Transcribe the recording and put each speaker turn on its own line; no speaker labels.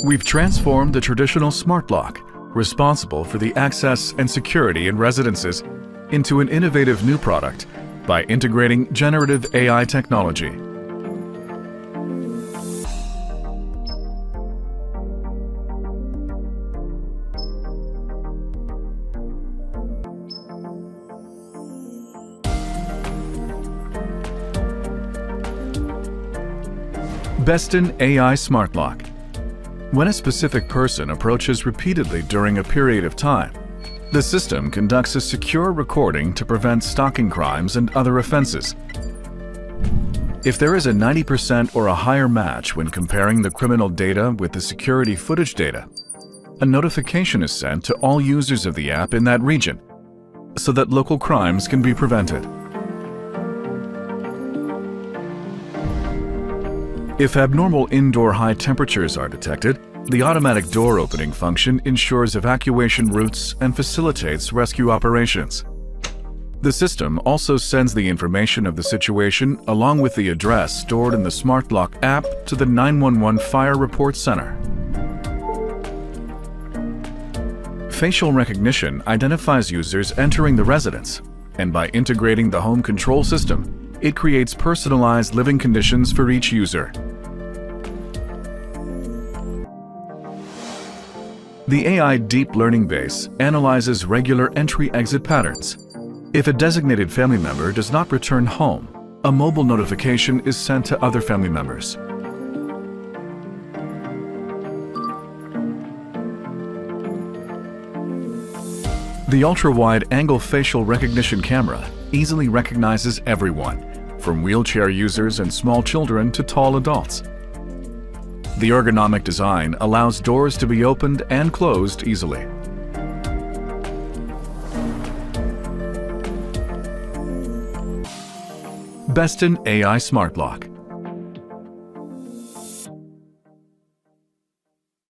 We've transformed the traditional smart lock, responsible for the access and security in residences, into an innovative new product by integrating generative AI technology. Bestin AI Smart Lock. When a specific person approaches repeatedly during a period of time, the system conducts a secure recording to prevent stalking crimes and other offenses. If there is a 90% or a higher match when comparing the criminal data with the security footage data, a notification is sent to all users of the app in that region so that local crimes can be prevented. If abnormal indoor high temperatures are detected, the automatic door opening function ensures evacuation routes and facilitates rescue operations. The system also sends the information of the situation along with the address stored in the Smart Lock app to the 911 Fire Report Center. Facial recognition identifies users entering the residence, and by integrating the home control system, it creates personalized living conditions for each user. The AI Deep Learning Base analyzes regular entry-exit patterns. If a designated family member does not return home, a mobile notification is sent to other family members. The ultra-wide angle facial recognition camera easily recognizes everyone, from wheelchair users and small children to tall adults. The ergonomic design allows doors to be opened and closed easily. Bestin AI Smart Lock.